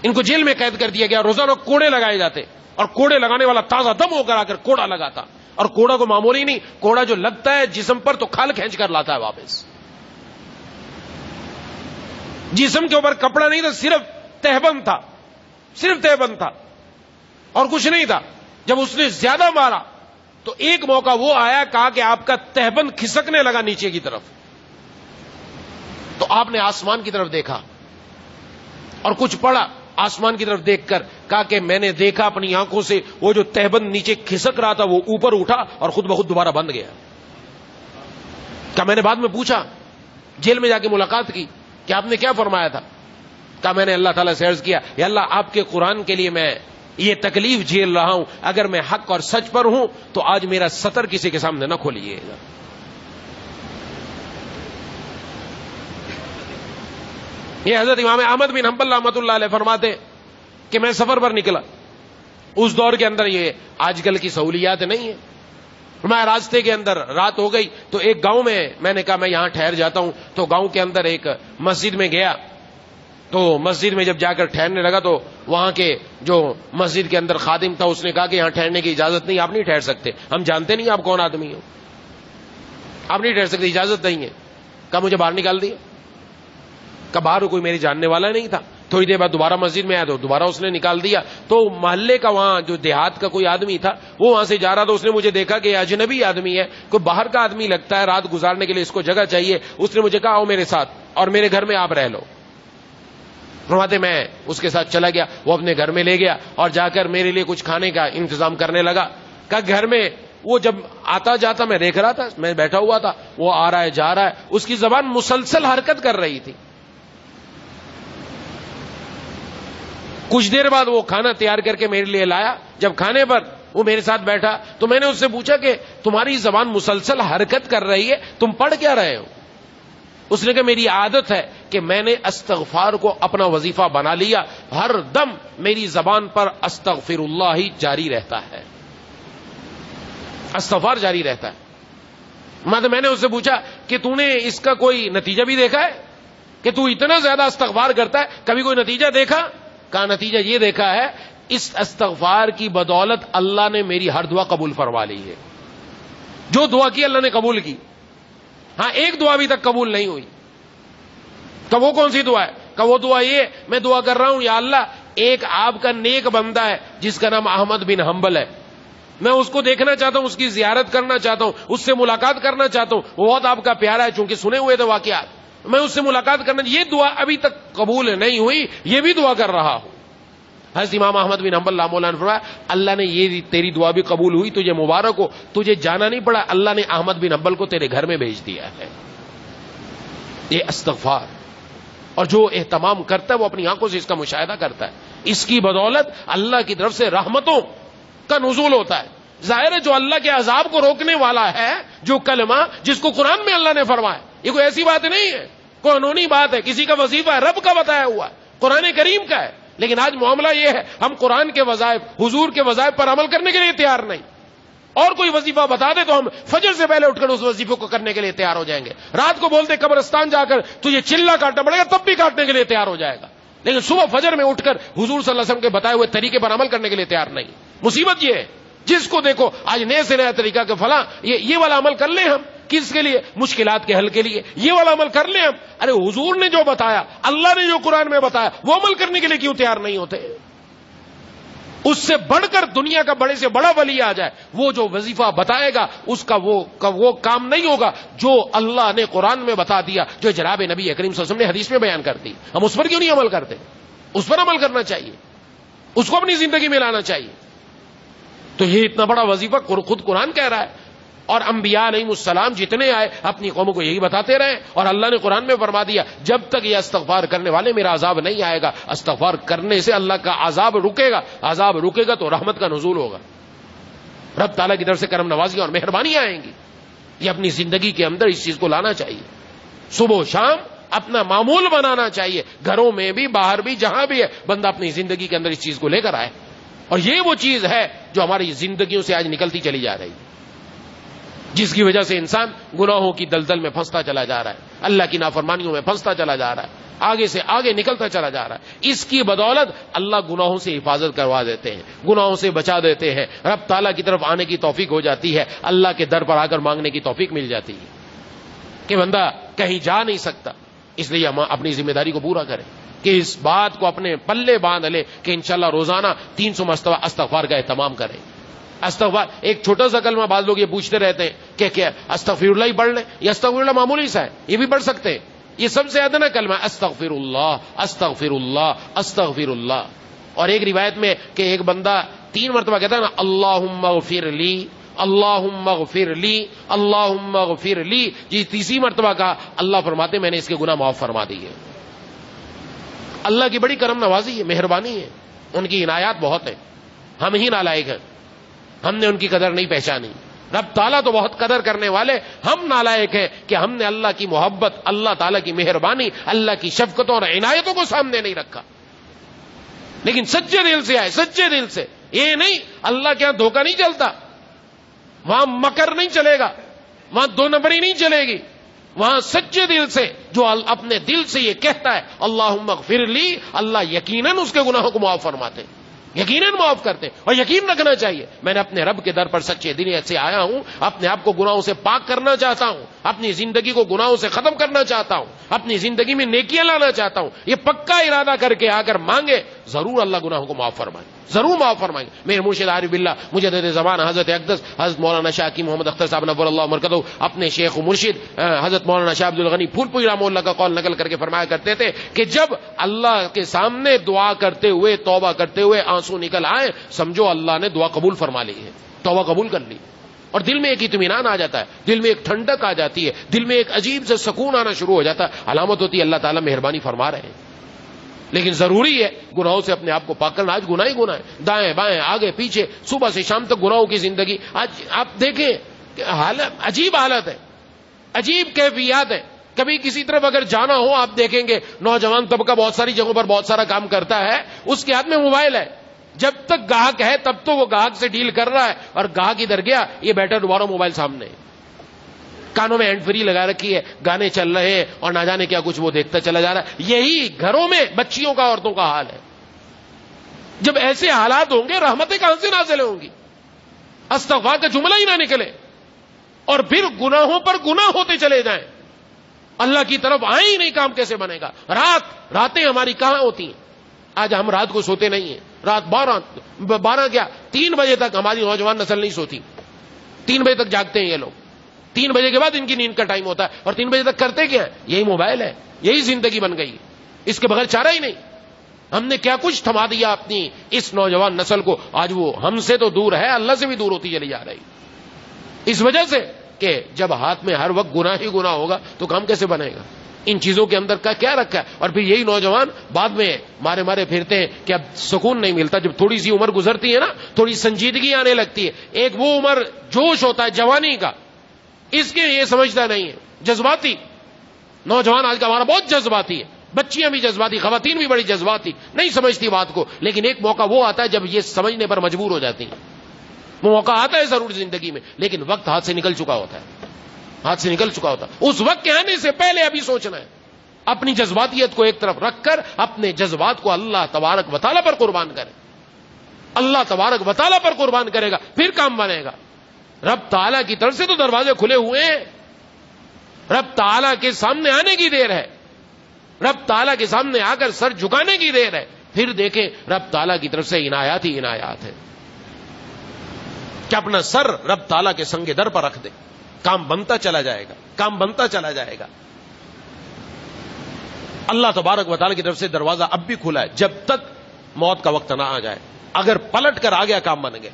ان کو جیل میں قید کر دیا گیا, روزانہ کوڑے لگائے جاتے, اور کوڑے لگانے والا تازہ دم ہو کر آ کر کوڑا لگاتا. اور کوڑا کو معمولی نہیں, کوڑا جو لگتا ہے جسم پر تو کھال کھینچ کر لاتا ہے واپس. جسم کے اوپر کپڑا نہیں تھا, صرف تہبند تھا اور کچھ نہیں تھا. جب اس نے زیادہ مارا تو ایک موقع وہ آیا, کہا کہ آپ کا تہبند کھسکنے لگا نیچے کی طرف. تو آپ نے آسمان کی طرف دیکھا اور کچھ پڑھا. آسمان کی طرف دیکھ کر کہا کہ میں نے دیکھا اپنی آنکھوں سے وہ جو تہبند نیچے کھسک رہا تھا وہ اوپر اٹھا اور خود بخود دوبارہ بند گیا. کہا میں نے بعد میں پوچھا, جیل میں جا کے ملاقات کی کہ آپ نے کیا فرمایا تھا. کہا میں نے اللہ تعالیٰ سے عرض کیا, یا اللہ آپ کے قرآن کے لیے میں یہ تکلیف جھیل رہا ہوں, اگر میں حق اور سچ پر ہوں تو آج میرا سطر کسی کے سامنے نہ کھولیے گا. یہ حضرت امام احمد بن حنبل رحمۃ اللہ علیہ فرماتے کہ میں سفر پر نکلا. اس دور کے اندر یہ آج کل کی سہولیات نہیں ہے. میں راستے کے اندر رات ہو گئی تو ایک گاؤں میں نے کہا میں یہاں ٹھہر جاتا ہوں. تو گاؤں کے اندر ایک مسجد میں گیا. تو مسجد میں جب جا کر ٹھہرنے لگا تو وہاں کے جو مسجد کے اندر خادم تھا اس نے کہا کہ یہاں ٹھہرنے کی اجازت نہیں, آپ نہیں ٹھہر سکتے, ہم جانتے نہیں آپ کون آدمی ہو, آپ نہیں ٹھہر سکتے, اجازت نہیں ہے. کہا مجھے باہر نکال دیا. کہا باہر کوئی میری جاننے والا نہیں تھا. تھوڑی دیر بعد دوبارہ مسجد میں آیا تو دوبارہ اس نے نکال دیا. تو محلے کا وہاں جو دیہات کا کوئی آدمی تھا وہ وہاں سے جا رہا تھا. اس نے مجھے دیکھا کہ اجنبی آدمی ہے, کوئی باہر کا آدمی لگتا ہے, رات گزارنے کے لیے اس کو جگہ چاہیے. اس نے مجھے کہا آؤ میرے ساتھ اور میرے گھر میں آپ رہ لو. فرماتے میں اس کے ساتھ چلا گیا. وہ اپنے گھر میں لے گیا اور جا کر میرے لیے کچھ کھانے کا انتظام کرنے لگا. کہ گھر میں وہ جب آتا جاتا میں دیکھ رہا تھا, میں بیٹھا ہوا تھا, وہ آ رہا ہے جا رہا ہے, اس کی زبان مسلسل حرکت کر رہی تھی. کچھ دیر بعد وہ کھانا تیار کر کے میرے لیے لایا. جب کھانے پر وہ میرے ساتھ بیٹھا تو میں نے اس سے پوچھا کہ تمہاری زبان مسلسل حرکت کر رہی ہے, تم پڑھ کیا رہے ہو؟ اس نے کہا میری عادت ہے کہ میں نے استغفار کو اپنا وظیفہ بنا لیا, ہر دم میری زبان پر استغفر اللہ ہی جاری رہتا ہے, استغفار جاری رہتا ہے. میں نے اس سے پوچھا کہ تو نے اس کا کوئی نتیجہ بھی دیکھا ہے کہ تو اتنا زیادہ استغفار کرتا ہے, کبھی کوئی نتیجہ دیکھا؟ کہا نتیجہ یہ دیکھا ہے اس استغفار کی بدولت اللہ نے میری ہر دعا قبول فرما لی ہے. جو دعا کی اللہ نے قبول کی. ہاں ایک دعا ابھی تک قبول نہیں ہوئی. کہ وہ کون سی دعا ہے؟ کہ وہ دعا یہ, میں دعا کر رہا ہوں یا اللہ ایک آپ کا نیک بندہ ہے جس کا نام احمد بن حنبل ہے, میں اس کو دیکھنا چاہتا ہوں, اس کی زیارت کرنا چاہتا ہوں, اس سے ملاقات کرنا چاہتا ہوں. وہ بہت آپ کا پیارا ہے, چونکہ سنے ہوئے تھے واقعات, میں اس سے ملاقات کرنا. یہ دعا ابھی تک قبول نہیں ہوئی, یہ بھی دعا کر رہا ہوں. حضرت امام احمد بن حنبل رحمہ اللہ نے فرمایا, اللہ نے یہ تیری دعا بھی قبول ہوئی, تجھے مبارک ہو, تجھے جانا نہیں پڑا, اللہ نے احمد بن حنبل کو تیرے گھر میں بھیج دیا ہے. یہ استغفار, اور جو اہتمام کرتا ہے وہ اپنی آنکھوں سے اس کا مشاہدہ کرتا ہے. اس کی بدولت اللہ کی طرف سے رحمتوں کا نزول ہوتا ہے. ظاہر ہے جو اللہ کے عذاب کو روکنے والا ہے, جو کلمہ جس کو قرآن میں اللہ نے فرمایا, یہ کوئی ایسی بات نہیں ہے, قانونی بات ہے, کسی کا وظیفہ ہے, رب کا بتایا ہوا ہے, قرآن کریم کا ہے. لیکن آج معاملہ یہ ہے, ہم قرآن کے وظائف, حضور کے وظائف پر عمل کرنے کے لیے تیار نہیں. اور کوئی وظیفہ بتا دے تو ہم فجر سے پہلے اٹھ کر اس وظیفے کو کرنے کے لیے تیار ہو جائیں گے. رات کو بولتے قبرستان جا کر تجھے چلہ کاٹنا پڑے گا, تب بھی کاٹنے کے لیے تیار ہو جائے گا. لیکن صبح فجر میں اٹھ کر حضور صلی اللہ علیہ وسلم کے بتائے ہوئے طریقے پر عمل کرنے کے لیے تیار نہیں. مصیبت یہ ہے, جس کو دیکھو آج نئے سے نیا طریقہ کہ فلاں یہ والا عمل کر لیں ہم, کس کے لیے؟ مشکلات کے حل کے لیے. یہ والا عمل کر لیں ہم. ارے حضور نے جو بتایا, اللہ نے جو قرآن میں بتایا, وہ عمل کرنے کے لیے کیوں تیار نہیں ہوتے؟ اس سے بڑھ کر دنیا کا بڑے سے بڑا ولی آ جائے, وہ جو وظیفہ بتائے گا اس کا وہ کام نہیں ہوگا جو اللہ نے قرآن میں بتا دیا, جو جناب نبی کریم صلی اللہ علیہ وسلم نے حدیث میں بیان کر دی. ہم اس پر کیوں نہیں عمل کرتے؟ اس پر عمل کرنا چاہیے, اس کو اپنی زندگی میں لانا چاہیے. تو یہ اتنا بڑا وظیفہ خود قرآن کہہ رہا ہے, اور انبیاء علیہم السلام جتنے آئے اپنی قوموں کو یہی بتاتے رہے, اور اللہ نے قرآن میں فرما دیا جب تک یہ استغفار کرنے والے میرا عذاب نہیں آئے گا, استغفار کرنے سے اللہ کا عذاب رکے گا, عذاب رکے گا تو رحمت کا نزول ہوگا, رب تعالیٰ کی طرف سے کرم نوازی اور مہربانیاں آئیں گی. یہ اپنی زندگی کے اندر اس چیز کو لانا چاہیے, صبح و شام اپنا معمول بنانا چاہیے, گھروں میں بھی باہر بھی جہاں بھی ہے بندہ اپنی زندگی کے اندر اس چیز کو لے کر آئے. اور یہ وہ چیز ہے جو ہماری زندگیوں سے آج نکلتی چلی جا رہی, جس کی وجہ سے انسان گناہوں کی دلدل میں پھنستا چلا جا رہا ہے, اللہ کی نافرمانیوں میں پھنستا چلا جا رہا ہے, آگے سے آگے نکلتا چلا جا رہا ہے. اس کی بدولت اللہ گناہوں سے حفاظت کروا دیتے ہیں, گناہوں سے بچا دیتے ہیں, رب تعالیٰ کی طرف آنے کی توفیق ہو جاتی ہے, اللہ کے در پر آ کر مانگنے کی توفیق مل جاتی ہے کہ بندہ کہیں جا نہیں سکتا. اس لیے ہم اپنی ذمہ داری کو پورا کریں کہ اس بات کو اپنے پلے باندھ لے کہ انشاءاللہ روزانہ 300 مرتبہ استغفار کا اہتمام کریں. استغفار ایک چھوٹا سا کلمہ, بعض لوگ یہ پوچھتے رہتے ہیں کہ کیا استغفر اللہ ہی پڑھ لیں, یہ استغفر اللہ معمولی سا ہے, یہ بھی پڑھ سکتے ہیں, یہ سب سے ادنا کلمہ ہے, استغفر اللہ استغفر اللہ استغفر اللہ. اور ایک روایت میں کہ ایک بندہ 3 مرتبہ کہتا ہے نا, اللہم اغفر لی اللہم اغفر لی اللہم اغفر لی, جی تیسری مرتبہ کہا, اللہ فرماتے میں نے اس کے گناہ معاف فرما دیے. اللہ کی بڑی کرم نوازی ہے, مہربانی ہے, ان کی عنایات بہت ہیں, ہم ہی نالائق ہیں, ہم نے ان کی قدر نہیں پہچانی. رب تعالیٰ تو بہت قدر کرنے والے, ہم نالائق ہیں کہ ہم نے اللہ کی محبت, اللہ تعالیٰ کی مہربانی, اللہ کی شفقتوں اور عنایتوں کو سامنے نہیں رکھا. لیکن سچے دل سے آئے, سچے دل سے, یہ نہیں اللہ کے یہاں دھوکہ نہیں چلتا, وہاں مکر نہیں چلے گا, وہاں 2 نمبری نہیں چلے گی, وہاں سچے دل سے جو اپنے دل سے یہ کہتا ہے اللہم اغفر لی, اللہ یقیناً اس کے گناہوں کو معاف فرماتے, یقیناً معاف کرتے. اور یقین رکھنا چاہیے میں نے اپنے رب کے در پر سچے دل سے آیا ہوں, اپنے آپ کو گناہوں سے پاک کرنا چاہتا ہوں, اپنی زندگی کو گناہوں سے ختم کرنا چاہتا ہوں, اپنی زندگی میں نیکیاں لانا چاہتا ہوں. یہ پکا ارادہ کر کے آ کر مانگے, ضرور اللہ گناہوں کو معاف فرمائے, ضرور معاف فرمائیں گے. میرے مرشد عارف باللہ مجدد زمان حضرت اقدس حضرت مولانا شاہ کی محمد اختر صاحب نور اللہ مرکزہ اپنے شیخ و مرشد حضرت مولانا شاہ عبد الغنی پھول پوری رحمہ اللہ کا قول نقل کر کے فرمایا کرتے تھے کہ جب اللہ کے سامنے دعا کرتے ہوئے, توبہ کرتے ہوئے آنسو نکل آئے, سمجھو اللہ نے دعا قبول فرما لی ہے, توبہ قبول کر لی, اور دل میں ایک اطمینان آ جاتا ہے, دل میں ایک ٹھنڈک آ جاتی ہے, دل میں ایک عجیب سے سکون آنا شروع ہو جاتا ہے. علامت ہوتی ہے اللہ تعالیٰ مہربانی فرما رہے ہیں. لیکن ضروری ہے گناہوں سے اپنے آپ کو پاک کرنا. آج گناہ ہی گناہ ہے, دائیں بائیں آگے پیچھے صبح سے شام تک گناہوں کی زندگی. آج آپ دیکھیں حالت عجیب حالت ہے, عجیب کیفیات ہے. کبھی کسی طرف اگر جانا ہو آپ دیکھیں گے نوجوان طبقہ بہت ساری جگہوں پر بہت سارا کام کرتا ہے, اس کے ہاتھ میں موبائل ہے, جب تک گاہک ہے تب تو وہ گاہک سے ڈیل کر رہا ہے, اور گاہک ادھر گیا یہ بیٹھا دوبارہ موبائل سامنے, کانوں میں ہینڈ فری لگا رکھی ہے, گانے چل رہے ہیں اور نہ جانے کیا کچھ وہ دیکھتا چلا جا رہا ہے. یہی گھروں میں بچیوں کا, عورتوں کا حال ہے. جب ایسے حالات ہوں گے رحمتیں کہاں سے نازل ہوں گی؟ استغفار کا جملہ ہی نہ نکلے, اور پھر گناہوں پر گناہ ہوتے چلے جائیں, اللہ کی طرف آئیں ہی نہیں, کام کیسے بنے گا؟ راتیں ہماری کہاں ہوتی ہیں؟ آج ہم رات کو سوتے نہیں ہیں, رات 12 کیا 3 بجے تک ہماری نوجوان نسل نہیں سوتی, 3 بجے تک جاگتے ہیں یہ لوگ, 3 بجے کے بعد ان کی نیند کا ٹائم ہوتا ہے, اور 3 بجے تک کرتے کیا ہے؟ یہی موبائل ہے, یہی زندگی بن گئی, اس کے بغیر چارہ ہی نہیں. ہم نے کیا کچھ تھما دیا اپنی اس نوجوان نسل کو, آج وہ ہم سے تو دور ہے, اللہ سے بھی دور ہوتی چلی جا رہی, اس وجہ سے کہ جب ہاتھ میں ہر وقت گناہ ہی گناہ ہوگا تو کام کیسے بنے گا؟ ان چیزوں کے اندر کا کیا رکھا ہے؟ اور پھر یہی نوجوان بعد میں مارے مارے پھرتے ہیں کہ اب سکون نہیں ملتا. جب تھوڑی سی عمر گزرتی ہے نا, تھوڑی سنجیدگی آنے لگتی ہے, ایک وہ عمر جوش ہوتا ہے جوانی کا, اس کے یہ سمجھتا نہیں ہے, جذباتی نوجوان آج کا ہمارا بہت جذباتی ہے, بچیاں بھی جذباتی, خواتین بھی بڑی جذباتی, نہیں سمجھتی بات کو. لیکن ایک موقع وہ آتا ہے جب یہ سمجھنے پر مجبور ہو جاتی ہیں. وہ موقع آتا ہے ضرور زندگی میں, لیکن وقت ہاتھ سے نکل چکا ہوتا ہے, ہاتھ سے نکل چکا ہوتا ہے. اس وقت کے آنے سے پہلے ابھی سوچنا ہے, اپنی جذباتیت کو ایک طرف رکھ کر اپنے جذبات کو اللہ تبارک و تعالیٰ پر قربان کرے. اللہ تبارک و تعالیٰ پر قربان کرے گا, پھر کام بنے گا. رب تعالیٰ کی طرف سے تو دروازے کھلے ہوئے ہیں, رب تعالیٰ کے سامنے آنے کی دیر ہے, رب تعالیٰ کے سامنے آ کر سر جھکانے کی دیر ہے. پھر دیکھیں رب تعالیٰ کی طرف سے عنایات ہی عنایات ہے, کہ اپنا سر رب تعالیٰ کے سنگ در پر رکھ دے, کام بنتا چلا جائے گا, کام بنتا چلا جائے گا. اللہ تبارک و تعالیٰ کی طرف سے دروازہ اب بھی کھلا ہے, جب تک موت کا وقت نہ آ جائے. اگر پلٹ کر آ گیا کام بن گئے,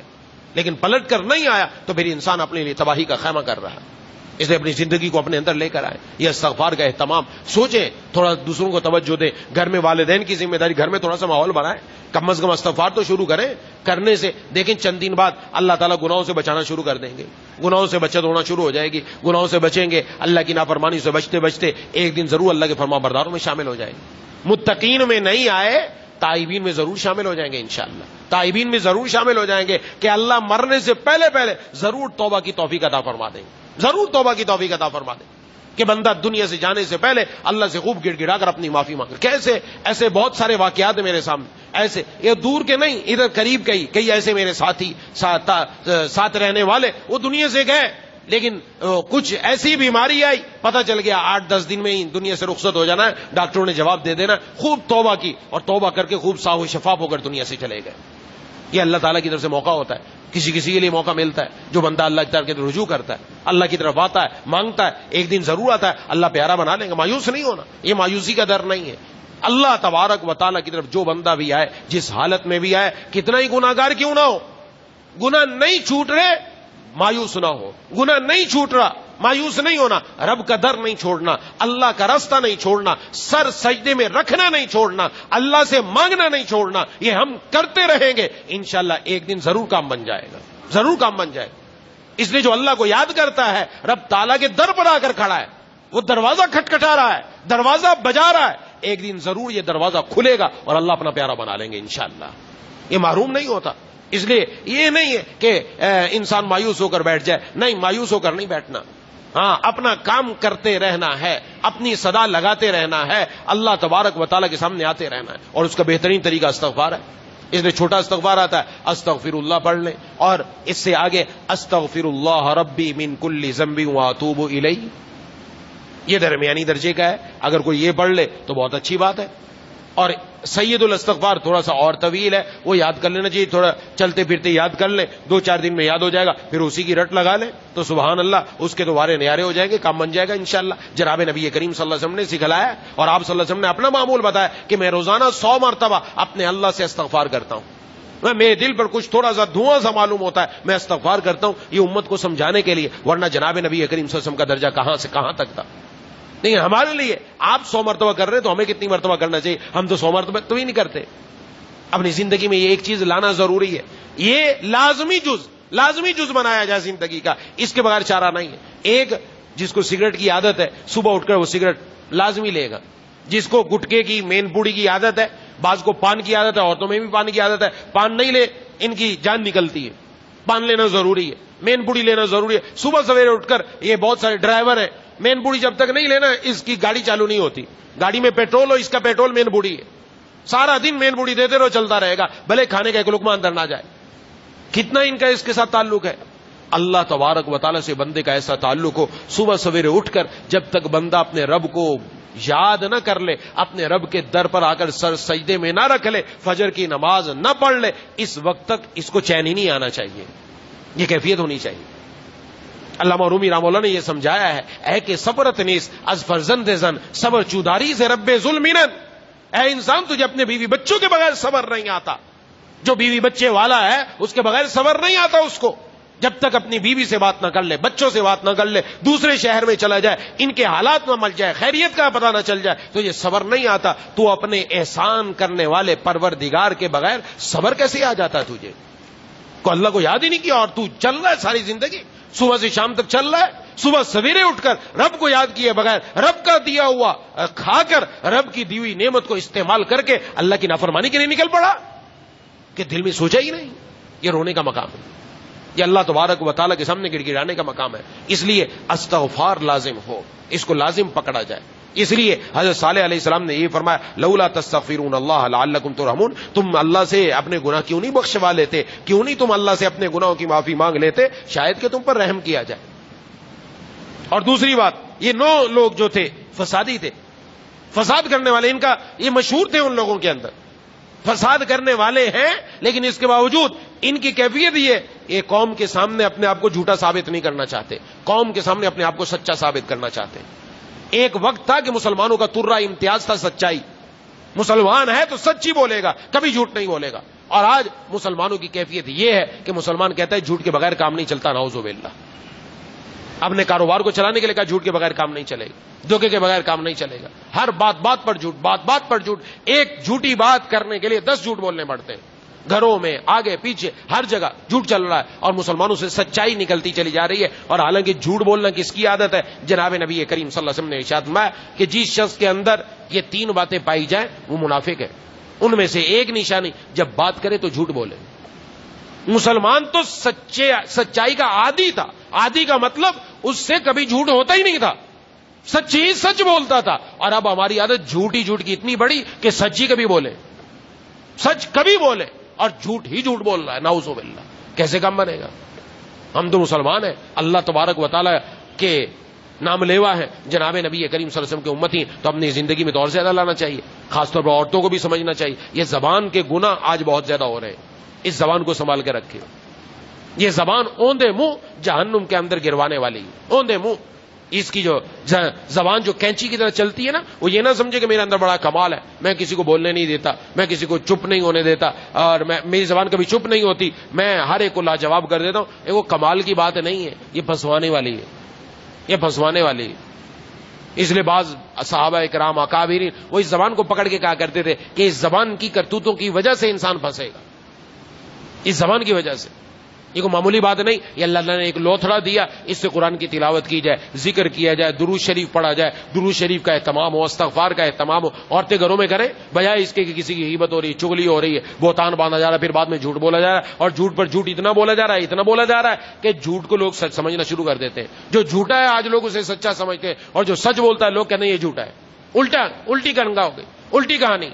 لیکن پلٹ کر نہیں آیا تو پھر انسان اپنے لیے تباہی کا خیمہ کر رہا ہے. اس لیے اپنی زندگی کو اپنے اندر لے کر آئے, یہ استغفار کا اہتمام, سوچیں, تھوڑا دوسروں کو توجہ دیں, گھر میں والدین کی ذمہ داری, گھر میں تھوڑا سا ماحول بنائیں, کم از کم استغفار تو شروع کریں. کرنے سے دیکھیں چند دن بعد اللہ تعالیٰ گناہوں سے بچانا شروع کر دیں گے, گناہوں سے بچت ہونا شروع ہو جائے گی. گناہوں سے بچیں گے, اللہ کی نافرمانی سے بچتے بچتے ایک دن ضرور اللہ کے فرما برداروں میں شامل ہو جائیں گے. متقین میں نہیں آئے, تائبین میں ضرور شامل ہو جائیں گے انشاءاللہ, تائبین میں ضرور شامل ہو جائیں گے, کہ اللہ مرنے سے پہلے پہلے ضرور توبہ کی توفیق عطا فرما دیں گے, ضرور توبہ کی توفیق عطا فرما دیں, کہ بندہ دنیا سے جانے سے پہلے اللہ سے خوب گڑ گڑا کر اپنی معافی مانگے. کیسے ایسے بہت سارے واقعات ہیں میرے سامنے, ایسے یہ دور کے نہیں, ادھر قریب کئی ایسے میرے ساتھی ساتھ رہنے والے, وہ دنیا سے گئے, لیکن کچھ ایسی بیماری آئی, پتہ چل گیا 8-10 دن میں ہی دنیا سے رخصت ہو جانا ہے, ڈاکٹروں نے جواب دے دینا, خوب توبہ کی, اور توبہ کر کے خوب صاف و شفاف ہو کر دنیا سے چلے گئے. یہ اللہ تعالیٰ کی طرف سے موقع ہوتا ہے, کسی کے لیے موقع ملتا ہے, جو بندہ اللہ کی طرف رجوع کرتا ہے, اللہ کی طرف آتا ہے, مانگتا ہے, ایک دن ضرور آتا ہے, اللہ پیارا بنا لیں گے. مایوس نہیں ہونا, یہ مایوسی کا در نہیں ہے. اللہ تبارک و تعالیٰ کی طرف جو بندہ بھی آئے, جس حالت میں بھی آئے, کتنا ہی گناہگار کیوں نہ ہو, گناہ نہیں چھوٹ رہے مایوس نہ ہو, گناہ نہیں چھوٹ رہا مایوس نہیں ہونا, رب کا در نہیں چھوڑنا, اللہ کا راستہ نہیں چھوڑنا, سر سجدے میں رکھنا نہیں چھوڑنا, اللہ سے مانگنا نہیں چھوڑنا. یہ ہم کرتے رہیں گے, انشاءاللہ ایک دن ضرور کام بن جائے گا, ضرور کام بن جائے گا. اس لیے جو اللہ کو یاد کرتا ہے, رب تعالیٰ کے در پر آ کر کھڑا ہے, وہ دروازہ کھٹکھٹا رہا ہے, دروازہ بجا رہا ہے, ایک دن ضرور یہ دروازہ کھلے گا اور اللہ اپنا پیارا بنا لیں گے انشاءاللہ. یہ محروم نہیں ہوتا. اس لیے یہ نہیں ہے کہ انسان مایوس ہو کر بیٹھ جائے, نہیں, مایوس ہو کر نہیں بیٹھنا, ہاں, اپنا کام کرتے رہنا ہے, اپنی صدا لگاتے رہنا ہے, اللہ تبارک و تعالیٰ کے سامنے آتے رہنا ہے. اور اس کا بہترین طریقہ استغفار ہے. اس لیے چھوٹا استغفار آتا ہے, استغفر اللہ پڑھ لیں, اور اس سے آگے استغفر اللہ ربی من کل ذنب واتوب الیہ, یہ درمیانی درجے کا ہے. اگر کوئی یہ پڑھ لے تو بہت اچھی بات ہے. اور سید الاستغفار تھوڑا سا اور طویل ہے, وہ یاد کر لینا چاہیے, تھوڑا چلتے پھرتے یاد کر لیں, 2-4 دن میں یاد ہو جائے گا, پھر اسی کی رٹ لگا لیں تو سبحان اللہ, اس کے دوبارے نیارے ہو جائیں گے, کام بن جائے گا انشاءاللہ. جناب نبی کریم صلی اللہ علیہ وسلم نے سکھلایا, اور آپ صلی اللہ علیہ وسلم نے اپنا معمول بتایا کہ میں روزانہ 100 مرتبہ اپنے اللہ سے استغفار کرتا ہوں. میرے دل پر کچھ تھوڑا سا دھواں سا معلوم ہوتا ہے, میں استغفار کرتا ہوں, یہ امت کو سمجھانے کے لیے, ورنہ جناب نبی کریم صلی اللہ علیہ وسلم کا درجہ کہاں سے کہاں تک تھا. نہیں, ہمارے لیے آپ 100 مرتبہ کر رہے ہیں تو ہمیں کتنی مرتبہ کرنا چاہیے, ہم تو 100 مرتبہ تو ہی نہیں کرتے. اپنی زندگی میں یہ ایک چیز لانا ضروری ہے, یہ لازمی جز بنایا جائے زندگی کا, اس کے بغیر چارہ نہیں ہے. ایک جس کو سگریٹ کی عادت ہے, صبح اٹھ کر وہ سگریٹ لازمی لے گا. جس کو گٹکے کی, مین پوڑی کی عادت ہے, بعض کو پان کی عادت ہے, عورتوں میں بھی پان کی عادت ہے, پان نہیں لے ان کی جان نکلتی ہے. پان لینا ضروری ہے, مین پوڑی لینا ضروری ہے. صبح سویرے اٹھ کر, یہ بہت سارے ڈرائیور ہیں, مین پوڑی جب تک نہیں لینا اس کی گاڑی چالو نہیں ہوتی. گاڑی میں پیٹرول ہو, اس کا پیٹرول مین پوڑی ہے, سارا دن مین پوڑی دیتے رہو, چلتا رہے گا, بھلے کھانے کا ایک لقمہ اندر نہ جائے. کتنا ان کا اس کے ساتھ تعلق ہے. اللہ تبارک و تعالیٰ سے بندے کا ایسا تعلق ہو, صبح سویرے اٹھ کر جب تک بندہ اپنے رب کو یاد نہ کر لے, اپنے رب کے در پر آ کر سر سجدے میں نہ رکھ لے, فجر کی نماز نہ پڑھ لے, اس وقت تک اس کو چین ہی نہیں آنا چاہیے. یہ کیفیت ہونی چاہیے. علامہ رومی رحمہ اللہ نے یہ سمجھایا ہے, اے کہ صبرت نیس از فرزند زن صبر چوداری سے رب ظلمینن. اے انسان تجھے اپنے بیوی بچوں کے بغیر صبر نہیں آتا. جو بیوی بچے والا ہے اس کے بغیر صبر نہیں آتا اس کو. جب تک اپنی بیوی سے بات نہ کر لے, بچوں سے بات نہ کر لے, دوسرے شہر میں چلا جائے, ان کے حالات نہ مل جائے, خیریت کا پتہ نہ چل جائے, تو یہ صبر نہیں آتا. تو اپنے احسان کرنے والے پروردگار کے بغیر صبر کیسے آ جاتا تجھے؟ کو اللہ کو یاد ہی نہیں کیا اور تو چل رہا ہے ساری زندگی, صبح سے شام تک چل رہا ہے. صبح سویرے اٹھ کر رب کو یاد کیے بغیر, رب کا دیا ہوا کھا کر, رب کی دی ہوئی نعمت کو استعمال کر کے اللہ کی نافرمانی کے لیے نکل پڑا کہ دل میں سوچا ہی نہیں. یہ رونے کا مقام ہے, یہ اللہ تبارک و تعالیٰ کے سامنے گڑ گڑانے کا مقام ہے. اس لیے استغفار لازم ہو, اس کو لازم پکڑا جائے. اس لیے حضرت صالح علیہ السلام نے یہ فرمایا, لولا تستغفرون اللہ لعلکم ترحمون. تم اللہ سے اپنے گناہ کیوں نہیں بخشوا لیتے, کیوں نہیں تم اللہ سے اپنے گناہوں کی معافی مانگ لیتے, شاید کہ تم پر رحم کیا جائے. اور دوسری بات, یہ 9 لوگ جو تھے فسادی تھے, فساد کرنے والے, ان کا یہ مشہور تھے ان لوگوں کے اندر, فساد کرنے والے ہیں, لیکن اس کے باوجود ان کی کیفیت یہ قوم کے سامنے اپنے آپ کو جھوٹا ثابت نہیں کرنا چاہتے, قوم کے سامنے اپنے آپ کو سچا ثابت کرنا چاہتے. ایک وقت تھا کہ مسلمانوں کا ترا امتیاز تھا سچائی, مسلمان ہے تو سچ ہی بولے گا, کبھی جھوٹ نہیں بولے گا. اور آج مسلمانوں کی کیفیت یہ ہے کہ مسلمان کہتا ہے جھوٹ کے بغیر کام نہیں چلتا, نعوذ باللہ. اپنے کاروبار کو چلانے کے لیے کہا جھوٹ کے بغیر کام نہیں چلے گا, دھوکے کے بغیر کام نہیں چلے گا. ہر بات پر جھوٹ, بات پر جھوٹ. ایک جھوٹی بات کرنے کے لیے 10 جھوٹ بولنے پڑتے ہیں. گھروں میں, آگے پیچھے, ہر جگہ جھوٹ چل رہا ہے, اور مسلمانوں سے سچائی نکلتی چلی جا رہی ہے. اور حالانکہ جھوٹ بولنا کس کی عادت ہے؟ جناب نبی کریم صلی اللہ علیہ وسلم نے ارشاد فرمایا کہ جس شخص کے اندر یہ 3 باتیں پائی جائیں وہ منافق ہے. ان میں سے ایک نشانی, جب بات کرے تو جھوٹ بولے. مسلمان تو سچائی کا عادی تھا. عادی کا مطلب اس سے کبھی جھوٹ ہوتا ہی نہیں تھا, سچ ہی سچ بولتا تھا. اور اب ہماری عادت جھوٹ کی اتنی بڑی کہ سچ ہی کبھی بولے, سچ کبھی بولے اور جھوٹ ہی جھوٹ بول رہا ہے. نعوذ باللہ, کیسے کام بنے گا؟ ہم تو مسلمان ہیں, اللہ تبارک و تعالیٰ کے نام لیوا ہے, جناب نبی کریم صلی اللہ علیہ وسلم کے امتی ہیں, تو اپنی زندگی میں تو اور زیادہ لانا چاہیے. خاص طور پر عورتوں کو بھی سمجھنا چاہیے, یہ زبان کے گناہ آج بہت زیادہ ہو رہے ہیں. اس زبان کو سنبھال کے رکھے. یہ زبان اوندے منہ جہنم کے اندر گروانے والی ہے. اوندے منہ, اس کی جو زبان جو کینچی کی طرح چلتی ہے نا, وہ یہ نہ سمجھے کہ میرے اندر بڑا کمال ہے, میں کسی کو بولنے نہیں دیتا, میں کسی کو چپ نہیں ہونے دیتا, اور میری زبان کبھی چپ نہیں ہوتی, میں ہر ایک کو لاجواب کر دیتا ہوں. وہ کمال کی بات نہیں ہے, یہ پھنسوانے والی ہے, یہ پھنسوانے والی ہے. اس لیے بعض صحابہ کرام اکابرین وہ اس زبان کو پکڑ کے کہا کرتے تھے کہ اس زبان کی کرتوتوں کی وجہ سے انسان پھنسے گا, اس زبان کی وجہ سے. یہ کوئی معمولی بات نہیں, یہ اللہ نے ایک لوتھڑا دیا, اس سے قرآن کی تلاوت کی جائے, ذکر کیا جائے, درود شریف پڑھا جائے, درود شریف کا اہتمام ہو, استغفار کا اہتمام ہو. عورتیں گھروں میں کریں, بجائے اس کے کہ کسی کی غیبت ہو رہی ہے, چغلی ہو رہی ہے, بہتان باندھا جا رہا ہے, پھر بعد میں جھوٹ بولا جا رہا ہے, اور جھوٹ پر جھوٹ اتنا بولا جا رہا ہے کہ جھوٹ کو لوگ سچ سمجھنا شروع کر دیتے ہیں. جو جھوٹا ہے آج لوگ اسے سچا سمجھتے ہیں, اور جو سچ بولتا ہے لوگ کہتے ہیں یہ جھوٹا ہے. الٹی گنگا ہو گئی, الٹی کہانی.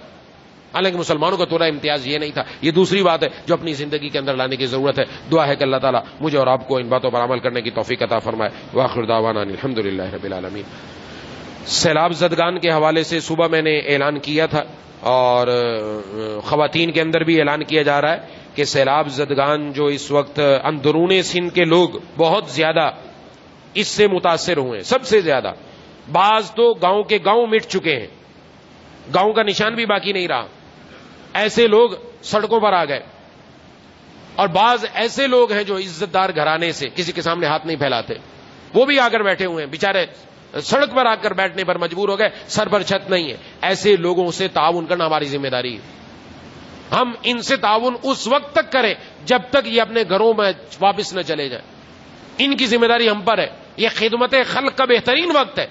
حالانکہ مسلمانوں کا تھوڑا امتیاز یہ نہیں تھا. یہ دوسری بات ہے جو اپنی زندگی کے اندر لانے کی ضرورت ہے. دعا ہے کہ اللہ تعالیٰ مجھے اور آپ کو ان باتوں پر عمل کرنے کی توفیق عطا فرمائے. وآخر دعوانا الحمدللہ رب العالمین. سیلاب زدگان کے حوالے سے صبح میں نے اعلان کیا تھا, اور خواتین کے اندر بھی اعلان کیا جا رہا ہے کہ سیلاب زدگان جو اس وقت اندرون سندھ کے لوگ بہت زیادہ اس سے متاثر ہوئے, سب سے زیادہ. بعض تو گاؤں کے گاؤں مٹ چکے ہیں, گاؤں کا نشان بھی باقی نہیں رہا. ایسے لوگ سڑکوں پر آ گئے, اور بعض ایسے لوگ ہیں جو عزت دار گھرانے سے کسی کے سامنے ہاتھ نہیں پھیلاتے, وہ بھی آ کر بیٹھے ہوئے ہیں, بیچارے سڑک پر آ کر بیٹھنے پر مجبور ہو گئے, سر پر چھت نہیں ہے. ایسے لوگوں سے تعاون کرنا ہماری ذمہ داری ہے. ہم ان سے تعاون اس وقت تک کریں جب تک یہ اپنے گھروں میں واپس نہ چلے جائیں. ان کی ذمہ داری ہم پر ہے. یہ خدمت خلق کا بہترین وقت ہے.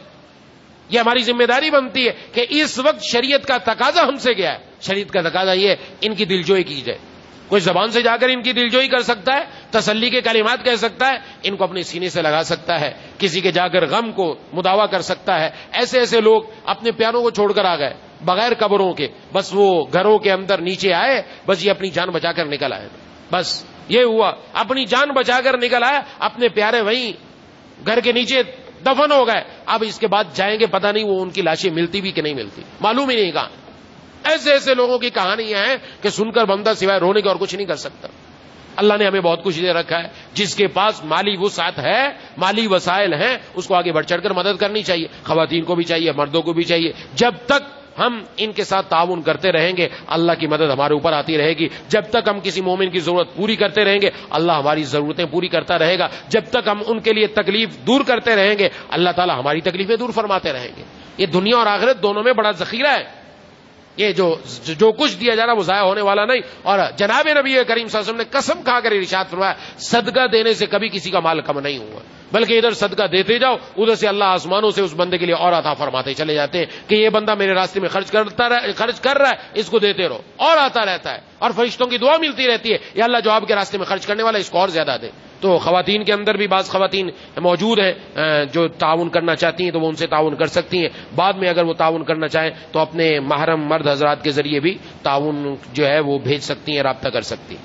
یہ ہماری ذمہ داری بنتی ہے کہ اس وقت شریعت کا تقاضا ہم سے گیا ہے. شریعت کا تقاضا یہ ہے ان کی دلجوئی کی جائے. کوئی زبان سے جا کر ان کی دلجوئی کر سکتا ہے, تسلی کے کلمات کہہ سکتا ہے, ان کو اپنے سینے سے لگا سکتا ہے, کسی کے جا کر غم کو مداوا کر سکتا ہے. ایسے لوگ اپنے پیاروں کو چھوڑ کر آ گئے بغیر قبروں کے, بس وہ گھروں کے اندر نیچے آئے, بس یہ اپنی جان بچا کر نکل آئے. بس یہ ہوا, اپنی جان بچا کر نکل آیا, اپنے پیارے وہیں گھر کے نیچے دفن ہو گئے، اب اس کے بعد جائیں گے پتہ نہیں وہ ان کی لاشیں ملتی بھی کہ نہیں ملتی، معلوم ہی نہیں کہاں۔ ایسے ایسے لوگوں کی کہانیاں ہیں کہ سن کر بندہ سوائے رونے کے اور کچھ نہیں کر سکتا۔ اللہ نے ہمیں بہت کچھ دے رکھا ہے، جس کے پاس مالی وسعت ہے، مالی وسائل ہیں، اس کو آگے بڑھ چڑھ کر مدد کرنی چاہیے، خواتین کو بھی چاہیے، مردوں کو بھی چاہیے۔ جب تک ہم ان کے ساتھ تعاون کرتے رہیں گے اللہ کی مدد ہمارے اوپر آتی رہے گی، جب تک ہم کسی مومن کی ضرورت پوری کرتے رہیں گے اللہ ہماری ضرورتیں پوری کرتا رہے گا، جب تک ہم ان کے لیے تکلیف دور کرتے رہیں گے اللہ تعالی ہماری تکلیفیں دور فرماتے رہیں گے۔ یہ دنیا اور آخرت دونوں میں بڑا ذخیرہ ہے، یہ جو کچھ دیا جا رہا وہ ضائع ہونے والا نہیں۔ اور جناب نبی کریم صلی اللہ علیہ وسلم نے قسم کھا کر ارشاد فرمایا صدقہ دینے سے کبھی کسی کا مال کم نہیں ہوا، بلکہ ادھر صدقہ دیتے جاؤ ادھر سے اللہ آسمانوں سے اس بندے کے لیے اور عطا فرماتے چلے جاتے ہیں کہ یہ بندہ میرے راستے میں خرچ کر رہا ہے، اس کو دیتے رہو، اور آتا رہتا ہے، اور فرشتوں کی دعا ملتی رہتی ہے یا اللہ جو آپ کے راستے میں خرچ کرنے والا ہے اس کو اور زیادہ دے۔ تو خواتین کے اندر بھی بعض خواتین موجود ہیں جو تعاون کرنا چاہتی ہیں تو وہ ان سے تعاون کر سکتی ہیں، بعد میں اگر وہ تعاون کرنا چاہیں تو اپنے محرم مرد حضرات کے ذریعے بھی تعاون جو ہے وہ بھیج سکتی ہیں، رابطہ کر سکتی ہیں۔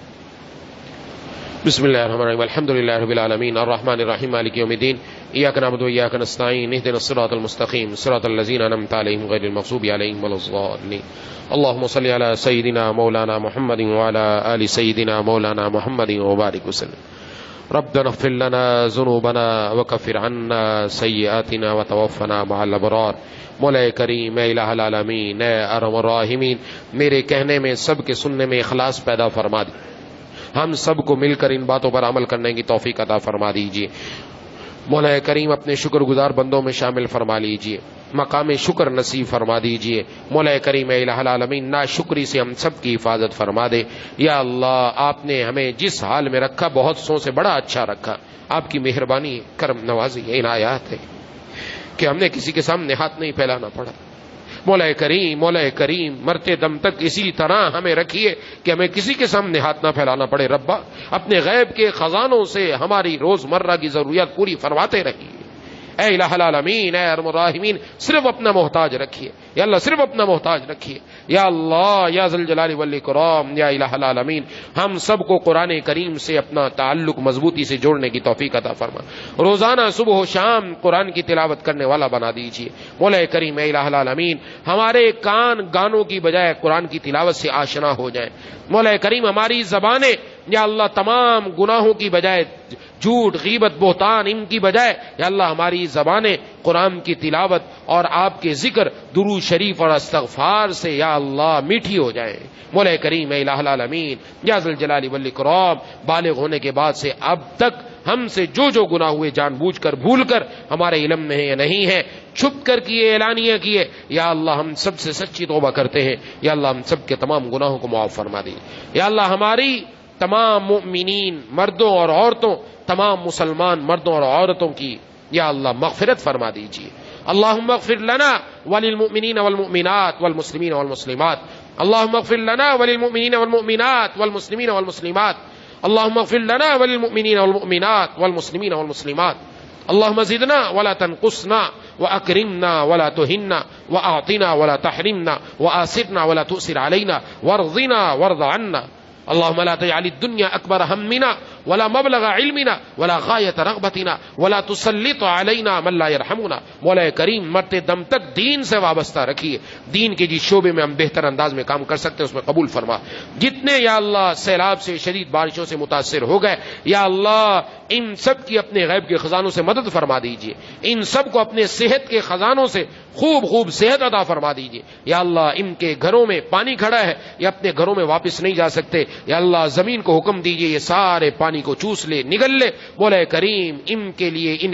بسم اللہ الرحمن الرحیم، الحمد للہ رب العالمین الرحمن الرحیم مالک یوم الدین، ایاک نعبد و ایاک نستعین، اہدنا الصراط المستقیم صراط الذین انعمت علیہم غیر المغضوب علیہم ولا الضالین، اللهم صل علی سیدنا مولانا محمد وعلی آل سیدنا مولانا محمد وبارک وسلم۔ ربنا اغفر لنا ذنوبنا وكفر عنا سیئاتنا وتوفنا مع الابرار۔ مولا کریم اے الہ العالمین اے ارحم الراحمین، میرے کہنے میں سب کے سننے میں اخلاص پیدا فرما دی، ہم سب کو مل کر ان باتوں پر عمل کرنے کی توفیق عطا فرما دیجیے۔ مولا کریم اپنے شکر گزار بندوں میں شامل فرما لیجیے، مقام شکر نصیب فرما دیجیے۔ مولا کریم اے الہ العالمین ناشکری سے ہم سب کی حفاظت فرما دے۔ یا اللہ آپ نے ہمیں جس حال میں رکھا بہت سو سے بڑا اچھا رکھا، آپ کی مہربانی کرم نوازی عنایات ہے کہ ہم نے کسی کے سامنے ہاتھ نہیں پھیلانا پڑا۔ مولا کریم مرتے دم تک اسی طرح ہمیں رکھیے کہ ہمیں کسی کے سامنے ہاتھ نہ پھیلانا پڑے۔ ربا اپنے غیب کے خزانوں سے ہماری روزمرہ کی ضروریات پوری فرماتے رہیے۔ اے الہ العالمین اے ارحم الراحمین صرف اپنا محتاج رکھیے یا اللہ، صرف اپنا محتاج رکھیے یا اللہ، یا ذل جلال والاکرام یا الہ العالمین ہم سب کو قرآن کریم سے اپنا تعلق مضبوطی سے جوڑنے کی توفیق عطا فرما، روزانہ صبح و شام قرآن کی تلاوت کرنے والا بنا دیجیے۔ مولا کریم اے الہ العالمین ہمارے کان گانوں کی بجائے قرآن کی تلاوت سے آشنا ہو جائیں۔ مولا کریم ہماری زبانیں یا اللہ تمام گناہوں کی بجائے، جھوٹ غیبت بہتان ان کی بجائے یا اللہ ہماری زبانیں قرآن کی تلاوت اور آپ کے ذکر درود شریف اور استغفار سے یا اللہ میٹھی ہو جائیں۔ مولا کریم اے الہ العالمین یا ذل جلال والاکرام بالغ ہونے کے بعد سے اب تک ہم سے جو گناہ ہوئے جان بوجھ کر بھول کر ہمارے علم میں ہے یا نہیں ہے، چھپ کر کیے اعلانیہ کیے، یا اللہ ہم سب سے سچی توبہ کرتے ہیں، یا اللہ ہم سب کے تمام گناہوں کو معاف فرما دے۔ یا اللہ ہماری تمام مؤمنین مردوں اور عورتوں، تمام مسلمان مردوں اور عورتوں کی یا اللہ مغفرت فرما دیجیے۔ اللہم اغفر لنا وللمؤمنین والمؤمنات والمسلمین والمسلمات، اللہم اغفر لنا وللمؤمنین والمؤمنات والمسلمین والمسلمات، اللہم اغفر لنا وللمؤمنین والمؤمنات والمسلمین والمسلمات، اللہم زدنا ولا تنقصنا واکرمنا ولا تہنا واعطنا ولا تحرمنا وآثرنا ولا تؤثر علینا وارضنا وارض عنا، اللهم لا تجعل الدنيا أكبر همنا ولا مبلغ علمنا ولا غاية رغبتنا ولا تسلط علينا من لا يرحمنا۔ مولا کریم مرتے دم تک دین سے وابستہ رکھیے، دین کے جس شعبے میں ہم بہتر انداز میں کام کر سکتے ہیں اس میں قبول فرما۔ جتنے یا اللہ سیلاب سے شدید بارشوں سے متاثر ہو گئے یا اللہ ان سب کی اپنے غیب کے خزانوں سے مدد فرما دیجیے، ان سب کو اپنے صحت کے خزانوں سے خوب صحت عطا فرما دیجیے۔ یا اللہ ان کے گھروں میں پانی کھڑا ہے یا اپنے گھروں میں واپس نہیں جا سکتے، یا اللہ زمین کو حکم دیجیے یہ سارے پانی کو چوس لے نگل لے۔ مولا کریم ان کے لیے ان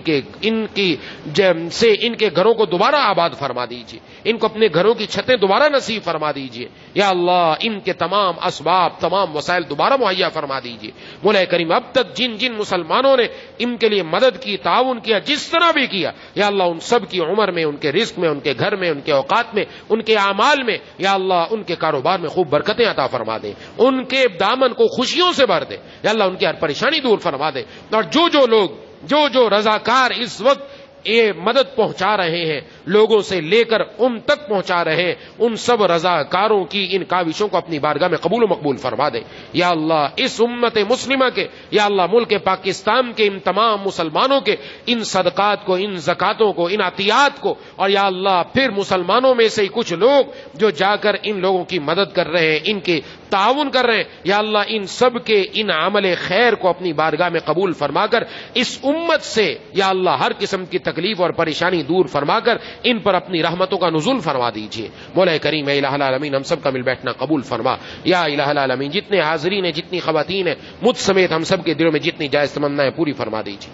کے گھروں کو دوبارہ آباد فرما دیجیے، ان کو اپنے گھروں کی چھتیں دوبارہ نصیب فرما دیجیے۔ یا اللہ ان کے تمام اسباب تمام وسائل دوبارہ مہیا فرما دیجیے۔ مولا کریم اب تک جن جن مسلمانوں نے ان کے لیے مدد کی، تعاون کیا، جس طرح بھی کیا، یا اللہ ان سب کی عمر میں، ان کے رزق میں، ان کے گھر میں، ان کے اوقات میں، ان کے اعمال میں یا اللہ ان کے کاروبار میں خوب برکتیں عطا فرما دے، ان کے دامن کو خوشیوں سے بھر دے، یا اللہ ان کی ہر پریشانی دور فرما دے۔ اور جو لوگ جو رضاکار اس وقت یہ مدد پہنچا رہے ہیں لوگوں سے لے کر ان تک پہنچا رہے ہیں، ان سب رضاکاروں کی ان کاوشوں کو اپنی بارگاہ میں قبول و مقبول فرما دے۔ یا اللہ اس امت مسلمہ کے، یا اللہ ملک پاکستان کے ان تمام مسلمانوں کے ان صدقات کو، ان زکاتوں کو، ان عطیات کو، اور یا اللہ پھر مسلمانوں میں سے کچھ لوگ جو جا کر ان لوگوں کی مدد کر رہے ہیں، ان کے تعاون کر رہے ہیں، یا اللہ ان سب کے ان عمل خیر کو اپنی بارگاہ میں قبول فرما کر اس امت سے یا اللہ ہر قسم کی تکلیف اور پریشانی دور فرما کر ان پر اپنی رحمتوں کا نزول فرما دیجیے۔ مولا کریم اے الہ العالمین ہم سب کا مل بیٹھنا قبول فرما۔ یا الہ العالمین جتنے حاضرین ہیں، جتنی خواتین ہیں، مجھ سمیت ہم سب کے دلوں میں جتنی جائز تمنائیں پوری فرما دیجیے۔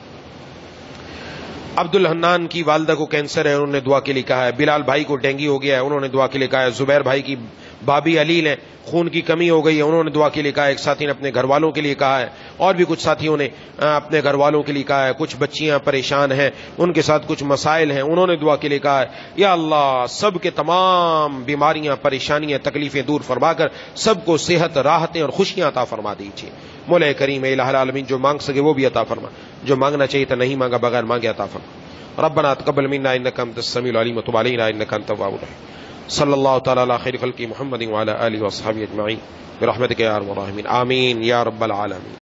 عبد الحنان کی والدہ کو کینسر ہے، انہوں نے دعا کے لیے کہا ہے۔ بلال بھائی کو ڈینگی ہو گیا ہے، انہوں نے دعا کے لیے کہا ہے۔ زبیر بھائی کی بابی علیل ہے، خون کی کمی ہو گئی ہے، انہوں نے دعا کے لیے کہا ہے۔ ایک ساتھی نے اپنے گھر والوں کے لیے کہا ہے، اور بھی کچھ ساتھیوں نے اپنے گھر والوں کے لیے کہا ہے۔ کچھ بچیاں پریشان ہیں، ان کے ساتھ کچھ مسائل ہیں، انہوں نے دعا کے لیے کہا ہے۔ یا اللہ سب کے تمام بیماریاں، پریشانیاں، تکلیفیں دور فرما کر سب کو صحت، راحتیں اور خوشیاں عطا فرما دیجیے۔ مولا کریم الہ العالمین جو مانگ سکے وہ بھی عطا فرما، جو مانگنا چاہیے تھا نہیں مانگا بغیر مانگے عطا فرما۔ ربنا تقبل منا انك انت السميع العليم وتب علينا انك انت التواب الرحيم۔ صلی اللہ تعالی علی خیر خلق محمد وعلى آلہ وصحبہ اجمعین برحمتک یا ارحم الراحمین، آمین یا رب العالمین۔